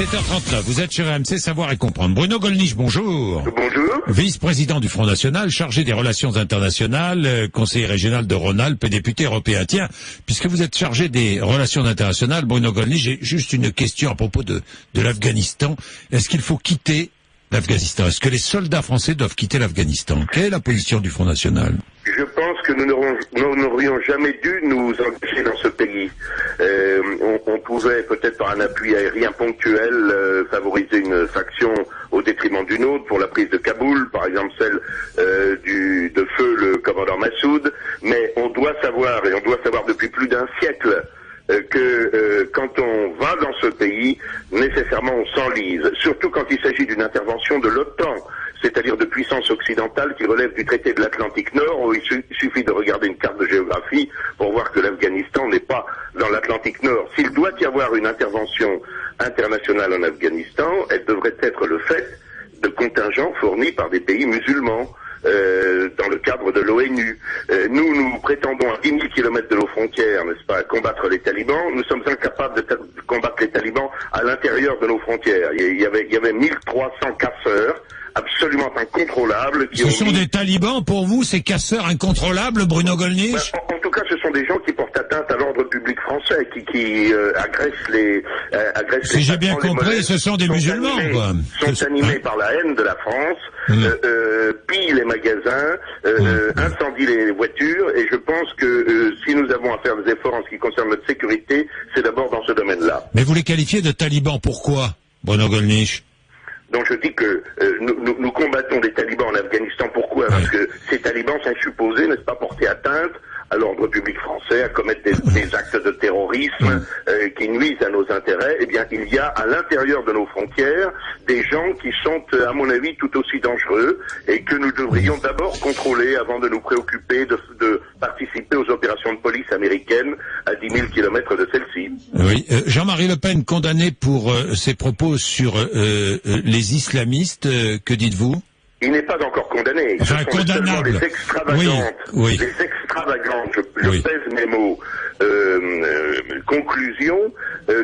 7h39, vous êtes sur RMC Savoir et Comprendre. Bruno Gollnisch, bonjour. Bonjour. Vice-président du Front National, chargé des relations internationales, conseiller régional de Rhône-Alpes et député européen. Tiens, puisque vous êtes chargé des relations internationales, Bruno Gollnisch, j'ai juste une question à propos de l'Afghanistan. Est-ce qu'il faut quitter l'Afghanistan? Est-ce que les soldats français doivent quitter l'Afghanistan? Quelle est la position du Front National? Je pense que nous n'aurions jamais dû nous engager dans ce pays. On pouvait peut-être par un appui aérien ponctuel favoriser une faction au détriment d'une autre pour la prise de Kaboul, par exemple celle de feu le commandant Massoud. Mais on doit savoir, et on doit savoir depuis plus d'un siècle, que quand on va dans ce pays, nécessairement on s'enlise, surtout quand il s'agit d'une intervention de l'OTAN, c'est-à-dire de puissance occidentale qui relève du traité de l'Atlantique Nord, où il suffit de regarder une carte de géographie pour voir que l'Afghanistan n'est pas dans l'Atlantique Nord. S'il doit y avoir une intervention internationale en Afghanistan, elle devrait être le fait de contingents fournis par des pays musulmans. Dans le cadre de l'ONU. Nous prétendons à 10 000 kilomètres de nos frontières, n'est-ce pas, combattre les talibans. Nous sommes incapables de combattre les talibans à l'intérieur de nos frontières. Il y avait 1300 casseurs absolument incontrôlables. Ce sont des talibans pour vous, ces casseurs incontrôlables, Bruno Gollnisch? En tout cas, ce sont des gens qui portent atteinte à l'ordre public français, qui agressent les... Si j'ai bien compris, ce sont des musulmans, quoi. Sont animés par la haine de la France, pillent les magasins, incendient les voitures, et je pense que si nous avons à faire des efforts en ce qui concerne notre sécurité, c'est d'abord dans ce domaine-là. Mais vous les qualifiez de talibans, pourquoi, Bruno Gollnisch? Donc je dis que nous combattons des talibans en Afghanistan. Pourquoi? Parce que ces talibans sont supposés, n'est-ce pas, porter atteinte à l'ordre public français, à commettre des actes de terrorisme qui nuisent à nos intérêts. Eh bien, il y a à l'intérieur de nos frontières des gens qui sont, à mon avis, tout aussi dangereux et que nous devrions d'abord contrôler avant de nous préoccuper de participer aux opérations de police américaines à 10 000 kilomètres de celles-ci. Oui. Jean-Marie Le Pen condamné pour ses propos sur les islamistes, que dites-vous? Il n'est pas encore condamné. Enfin, condamnable. Les extravagantes, oui. Les extravagantes, je pèse mes mots, conclusion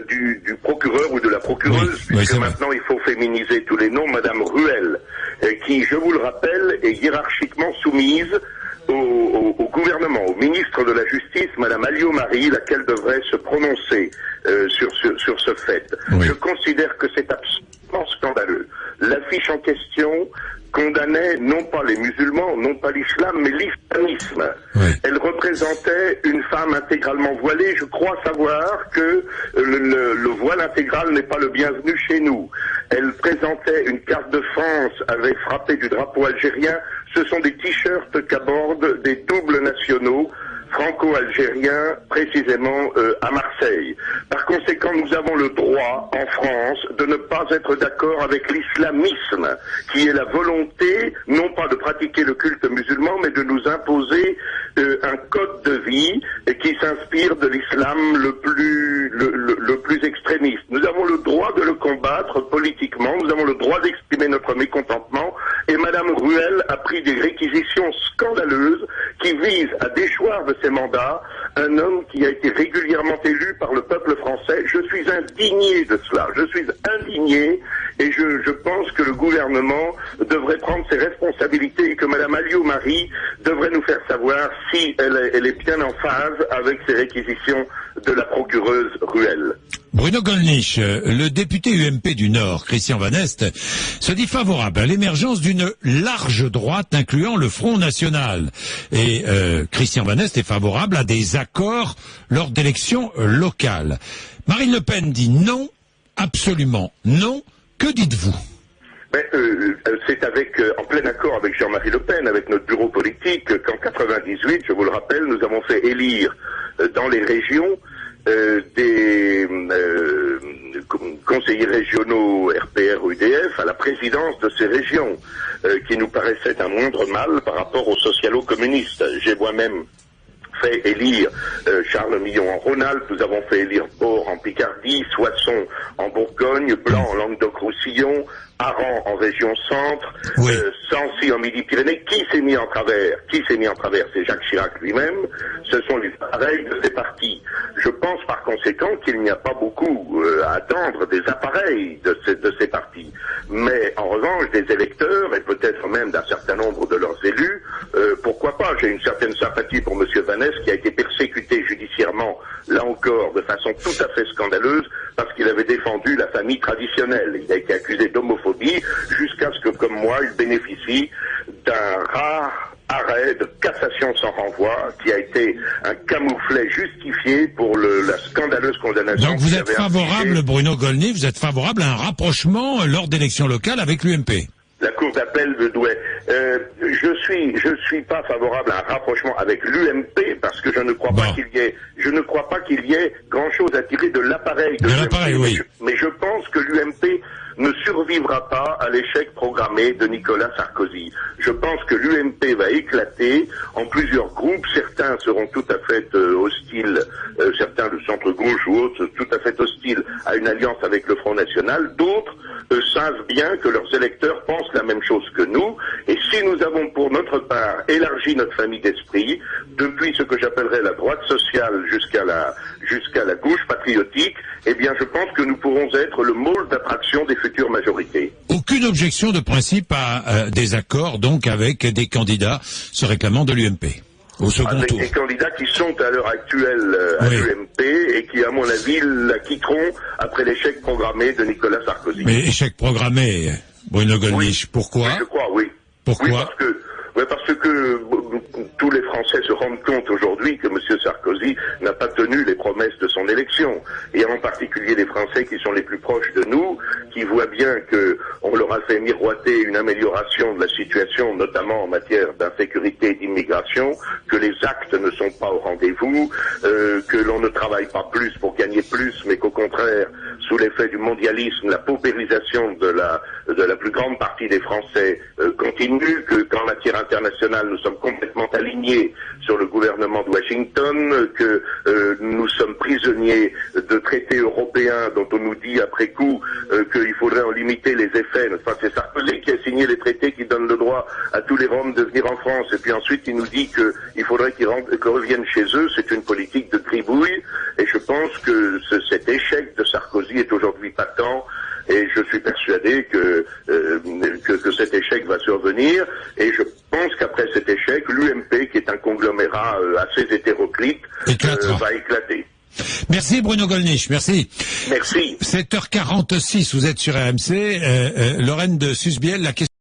du procureur ou de la procureuse, puisque maintenant il faut féminiser tous les noms, Madame Ruel, qui, je vous le rappelle, est hiérarchiquement soumise au gouvernement, au ministre de la Justice, Madame Alliot-Marie, laquelle devrait se prononcer sur ce fait. Je considère que c'est absolument scandaleux. L'affiche en question condamnait non pas les musulmans, non pas l'islam, mais l'islamisme. Elle représentait une femme intégralement voilée. Je crois savoir que le voile intégral n'est pas le bienvenu chez nous. Elle présentait une carte de France avec frappé du drapeau algérien. Ce sont des t-shirts qu'abordent des doubles nationaux franco-algérien, précisément à Marseille. Par conséquent, nous avons le droit, en France, de ne pas être d'accord avec l'islamisme, qui est la volonté, non pas de pratiquer le culte musulman, mais de nous imposer un code de vie qui s'inspire de l'islam le plus extrémiste. Nous avons le droit de le combattre politiquement, nous avons le droit d'exprimer notre mécontentement, et Madame Ruel a pris des réquisitions scandaleuses qui visent à déchoir de ses mandats un homme qui a été régulièrement élu par le peuple français. Je suis indigné de cela, je suis indigné, et je pense que le gouvernement devrait prendre ses responsabilités et que Madame Alliot-Marie devrait nous faire savoir si elle est bien en phase avec ces réquisitions de la procureuse Ruel. Bruno Gollnisch, le député UMP du Nord, Christian Van Est, se dit favorable à l'émergence d'une large droite incluant le Front National. Et Christian Van Est est favorable à des accords lors d'élections locales. Marine Le Pen dit non, absolument non. Que dites-vous? C'est en plein accord avec Jean-Marie Le Pen, avec notre bureau politique, qu'en 98, je vous le rappelle, nous avons fait élire dans les régions des conseillers régionaux RPR UDF à la présidence de ces régions, qui nous paraissait un moindre mal par rapport aux socialo-communistes. J'ai moi-même fait élire Charles Millon en Rhône-Alpes, nous avons fait élire Bord en Picardie, Soissons en Bourgogne, Blanc en Languedoc-Roussillon, Aran en région centre, oui. Sancy en Midi-Pyrénées. Qui s'est mis en travers? C'est Jacques Chirac lui-même. Ce sont les appareils de ces partis. Je pense par conséquent qu'il n'y a pas beaucoup à attendre des appareils de ces partis. Mais en revanche, des électeurs, et peut-être même d'un certain nombre de leurs élus, pourquoi pas? J'ai une certaine sympathie pour M. Vanès, qui a été persécuté judiciairement, là encore, de façon tout à fait scandaleuse, parce qu'il avait défendu la famille traditionnelle. Il a été accusé d'homophobie, jusqu'à ce que, comme moi, il bénéficie d'un rare arrêt de cassation sans renvoi, qui a été un camouflet justifié pour la scandaleuse condamnation. Donc vous êtes favorable, Bruno Gollnisch, vous êtes favorable à un rapprochement lors d'élections locales avec l'UMP? La Cour d'appel de Douai. Je suis pas favorable à un rapprochement avec l'UMP parce que je ne crois pas qu'il y ait grand chose à tirer de l'appareil de l'UMP. Oui. Mais je pense que l'UMP ne survivra pas à l'échec programmé de Nicolas Sarkozy. Je pense que l'UMP va éclater en plusieurs groupes. Certains seront tout à fait hostiles, certains de centre-gauche ou autres, tout à fait hostiles à une alliance avec le Front National. D'autres savent bien que leurs électeurs pensent la même chose que nous. Et si nous avons pour notre part élargi notre famille d'esprit, depuis ce que j'appellerais la droite sociale jusqu'à la gauche patriotique, eh bien je pense que nous pourrons être le môle d'attraction des futures majorités. Aucune objection de principe à des accords donc avec des candidats se réclamant de l'UMP au second tour. Des candidats qui sont à l'heure actuelle à l'UMP et qui, à mon avis, la quitteront après l'échec programmé de Nicolas Sarkozy. Mais échec programmé, Bruno Gollnisch, pourquoi? Je crois, oui. Pourquoi? Parce que tous les Français se rendent compte aujourd'hui que M. Sarkozy n'a pas tenu les promesses de son élection. Et en particulier les Français qui sont les plus proches de nous, qui voient bien que on leur a fait miroiter une amélioration de la situation, notamment en matière d'insécurité et d'immigration, que les actes ne sont pas au rendez-vous, que l'on ne travaille pas plus pour gagner plus, mais qu'au contraire, sous l'effet du mondialisme, la paupérisation de la plus grande partie des Français continue, qu'en matière internationale, nous sommes complètement alignés sur le gouvernement de Washington, que nous sommes prisonniers de traités européens dont on nous dit après coup qu'il faudrait en limiter les effets. Enfin, c'est Sarkozy qui a signé les traités qui donnent le droit à tous les Roms de venir en France. Et puis ensuite, il nous dit qu'il faudrait qu'ils reviennent chez eux. C'est une politique de gribouille. Et je pense que cet échec de Sarkozy est aujourd'hui patent. Et je suis persuadé que cet échec va survenir. Et je pense qu'après cet échec, l'UMP, qui est un conglomérat assez hétéroclite, va éclater. Merci Bruno Gollnisch, merci. Merci. 7h46, vous êtes sur RMC. Lorraine de Susbiel, la question.